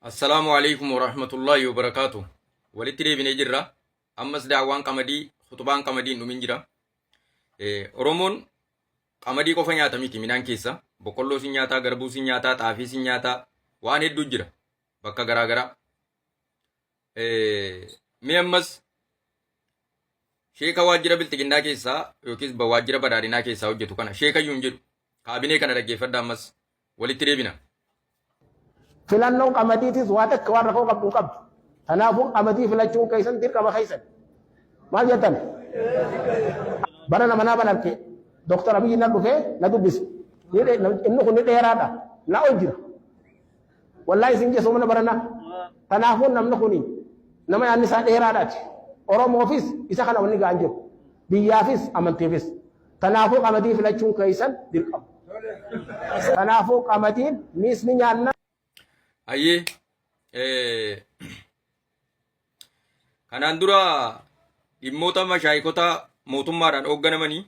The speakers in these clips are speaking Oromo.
السلام عليكم ورحمة الله وبركاته. ولتري بنجرة أمس دعوان قمدي خطبان قمدي نمين جرا. أرومون قمدي كوفن ياتا ميتي منان كيسا بقولو سنياتا غربو سنياتا تافي سنياتا وان هدو جرا بكا غرا غرا. مي أمس شيكا واجرا بلتقندا كيسا يوكيس بواجرا بدارينا كيسا وجتو كان شيكا ينجر كابيني كان رجي فرد أمس ولتري بنا filannoo qamadiitis waa takka waan rakkoo qabdu qabdu. Kanaafuu qamadii filachuun keessan dirqama keessan. Maal jettan? Bara nama naa banarke Dr. Abiyyi na dhufee na dubbise. Inni kun ni dheeraadha. Na ol jira. Wallaahi isin geessu mana barana. Kanaafuu namni kuni nama yaadni isaa dheeraadhaati. Oromoofis isa kana wanni ga'an jiru. Biyyaafis amantiifis. Kanaafuu qamadii filachuun keessan dirqama. Kanaafuu qamadiin miisni nyaanna. Ayyee kanaan dura dhimmoota mashaayikota mootummaadhaan hoogganamanii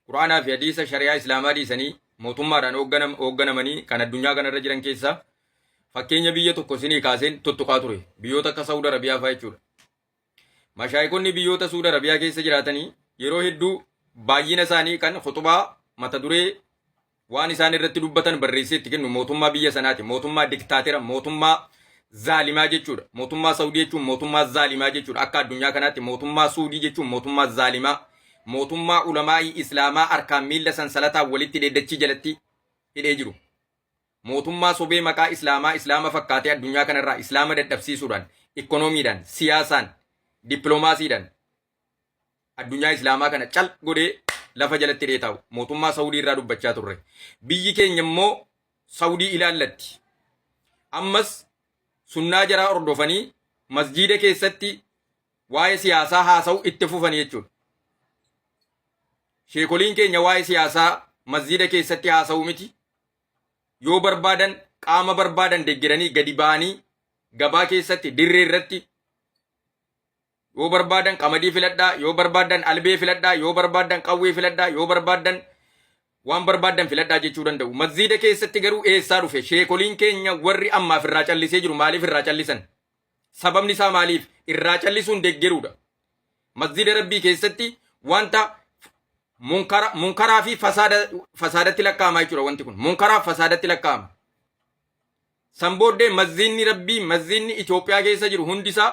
quraanaa fi hadiisa shari'aa islaamaa dhiisanii mootummaadhaan hoogganamanii kan addunyaa kanarra jiran keessaa fakkeenya biyya tokko isinii kaaseen tuttuqaa ture biyyoota akka Saudi Arabiyaa fa'aa jechuudha. Mashaayikonni biyyoota Saudi Arabiyaa keessa jiraatanii yeroo hedduu baay'ina isaanii kan khutubaa mata duree waan isaan irratti dubbatan barreessee itti kennu mootummaa biyya sanaati. Mootummaa diktaateera, mootummaa zaalimaa jechuudha. Mootummaa Saudii jechuun mootummaa zaalimaa jechuudha. Akka addunyaa kanaatti mootummaa Suudii jechuun mootummaa zaalimaa, mootummaa ulamaa'ii islaamaa harkaan miilla sansalataa walitti dheeddachii jalatti hidhee jiru. Mootummaa sobee maqaa islaama fakkaatee addunyaa kanarraa islaama dadhabsiisuudhaan, ikoonomiidhaan, siyaasaan, dippiloomaasiidhaan addunyaa islaamaa kana cal godhee lafa jalatti hidhee taa'u mootummaa Saudii irraa dubbachaa turre. Biyyi keenya immoo Saudii ilaallatti. Ammas sunnaa jaraa hordofanii masjiida keessatti waa'ee siyaasaa haasa'u itti fufanii jechuudha. Sheekoliin keenya waa'ee siyaasaa masjiida keessatti haasa'u miti. Yoo barbaadan qaama barbaadan deeggaranii gadi ba'anii gabaa keessatti dirree irratti yoo barbaadan qamadii filadhaa, yoo barbaadan albee filadhaa, yoo barbaadan qawwee filadhaa, yoo barbaadan waan barbaadan filadhaa jechuu danda'u. Masjiida keessatti garuu eessaa dhufe? Sheekoliin keenya warri ammaaf irraa callisee jiru maaliif irraa callisan? Sababni isaa maaliif? Irraa callisuun deeggaruudha. Masjiida Rabbii keessatti wanta munkaraa fi fasaadatti lakkaa'ama jechuudha wanti kun. Munkaraa fi fasaadatti lakkaa'ama. San booddee masjiidni Rabbii, masjiidni Itoophiyaa keessa jiru hundisaa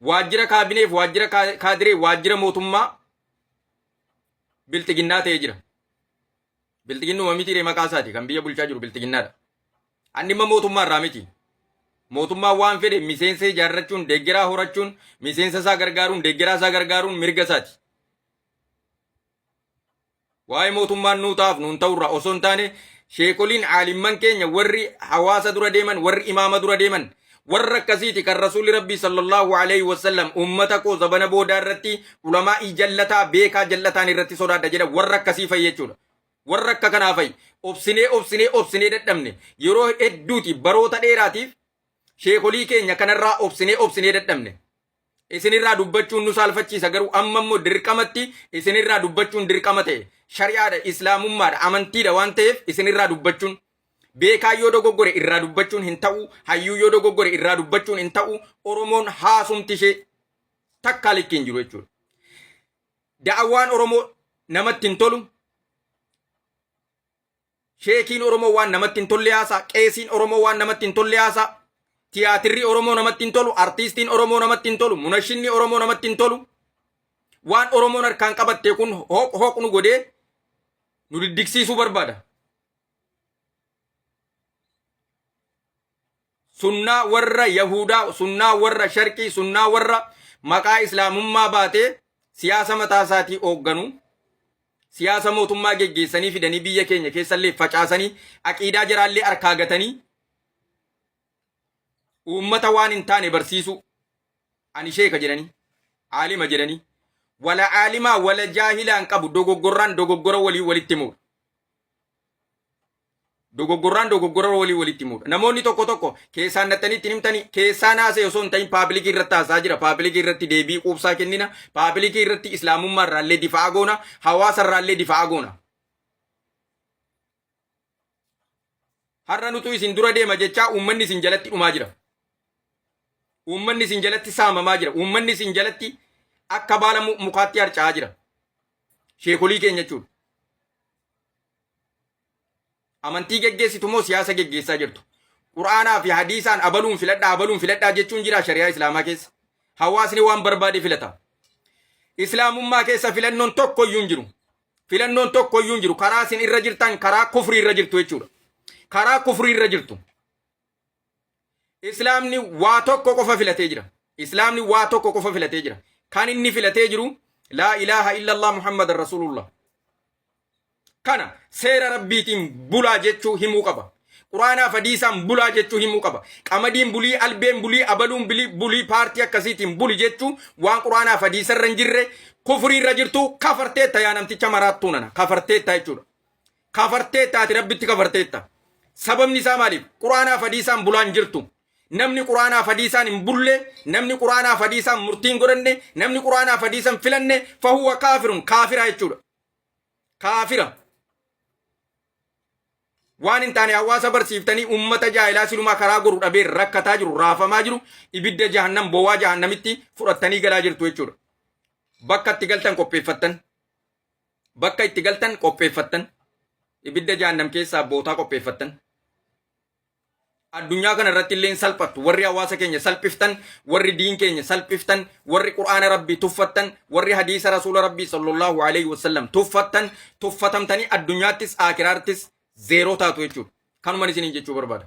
waajjira kaabineef waajjira kaadiree waajjira mootummaa biltiginnaa ta'ee jira. Biltiginnuma miti maqaa isaati kan biyya bulchaa jiru biltiginnaadha. Annimma mootummaa irraa miti. Mootummaa waan fedhe miseensa ijaarrachuun, deeggaraa horachuun, miseensa isaa gargaaruun, deeggaraa isaa gargaaruun mirga isaati. Waa'ee mootummaan nuu ta'aaf nuun ta'urraa osoo hin taane sheekoliin aalimman keenya warri hawaasa dura deeman, warri imaama dura deeman warra akkasiiti kan rasuulli rabbii sallallahu alaihi wasallam ummata koo zabana boodaa irratti ulamaa jallataa beekaa jallataan irratti sodaadha jedha warra akkasii fayyi jechuudha. Warra akka kanaa fayyi obsinee dadhabne yeroo hedduuti baroota dheeraatiif sheekolii keenya kanarraa obsinee dadhabne. Isinirraa dubbachuun nu saalfachiisa garuu amma immoo dirqamatti isinirraa dubbachuun dirqama ta'e shari'aadha, islaamummaadha, amantiidha waan ta'eef isinirraa dubbachuun beekaa yoo dogoggore irraa dubbachuun hin ta'u, hayyuu yoo dogoggore irraa dubbachuun hin ta'u. Oromoon haasumti ishee takkaa likkii hin jiru jechuudha. Da'awaan Oromoo namatti hin tolu. Sheekiin Oromoo waan namatti hin tolle haasaa. Qeesiin Oromoo waan namatti hin tolle haasaa. Tiyaatirri Oromoo namatti hin tolu. Artiistiin Oromoo namatti hin tolu. Munashinni Oromoo namatti hin tolu. Waan Oromoon harkaan qabatte kun hooqnu godhee nu diddigsiisuu barbaada. Sunnaa warra Yahudaa, sunnaa warra Sharqii, sunnaa warra maqaa islaamummaa baatee siyaasa mataa isaatii hoogganu, siyaasa mootummaa geggeessanii fidanii biyya keenya keessallee facaasanii aqiidaa jiraallee harkaa gatanii uummata waan hin taane barsiisu. Ani sheeka jedhanii, aalima jedhanii, wala aalimaa wala jaahilaan qabu dogoggora walii walitti himuudha. Dogoggora walii walitti himuudha. Namoonni tokko keessaan nattanii ittiin himtanii keessaan haasa'e osoo hin ta'in paabilikii irratti haasaa jira. Paabilikii irratti deebii quubsaa kennina. Paabilikii irratti islaamummaa irraallee difaa goona. Hawaasa irraallee difaa goona. har'a nutu isin dura deema jechaa uummanni isin jalatti dhumaa jira. Uummanni isin jalatti saamamaa jira. Uummanni isin jalatti akka baala mukaatti harca'aa jira. Sheekolii keenya jechuudha. Amantii geggeessitu moo siyaasa geggeessaa jirtu? Quraanaa fi hadiisaan abaluun filadhaa jechuun jira shari'aa islaamaa keessa. Hawaasni waan barbaade filata. Islaamummaa keessa filannoon tokko iyyuu hin jiru. Filannoon tokko iyyuu hin jiru. Karaa isin irra jirtan karaa kufrii irra jirtu jechuudha. Karaa kufrii irra jirtu. Islaamni waa tokko qofa filatee jira. Islaamni waa tokko qofa filatee jira. Kan inni filatee jiru laa ilaaha illallah muhammadan rasulullah. Kana seera rabbiitiin bulaa jechuu himuu qaba. Quraanaa fi hadiisaan bulaa jechuu himuu qaba. Qamadiin bulii, albeen bulii, abaluun bulii paartii akkasiitiin buli jechuu waan quraanaa fi hadiisarra hin jirre kufrii irra jirtu kafarteetta yaa namticha maraattuu nana. Kafarteetta jechuudha. Kafarteettaati rabbitti kafarteetta. Sababni isaa maaliif? Quraanaa fi hadiisaan bulaa hin jirtu. Namni quraanaa fi hadiisaan hin bulle, namni quraanaa fi hadiisaan murtii hin godhanne, namni quraanaa fi hadiisaan filanne fahuwa kaafirun kaafira jechuudha. Kaafira. Waan hin taane hawaasa barsiiftanii ummata jaahilaa silumaa karaa goru dhabee rakkataa jiru, raafamaa jiru, ibidda jahannam bowwaa jahannamitti fudhattanii galaa jirtu jechuudha. Bakka itti galtan qopheeffattan. Bakka itti galtan qopheeffattan. Ibidda jahannam keessaa bootaa qopheeffattan. Addunyaa kana irratti illee salphattu. Warri hawaasa keenya salphiftan, warri diin keenya salphiftan, warri quraana rabbii tuffattan, warri hadiisa rasuula rabbii sallallahu alaihi wasallam tuffattan, tuffatamtanii addunyaattis akiraattis zeeroo taatu jechuudha. Kanumaan isiniin jechuu barbaada.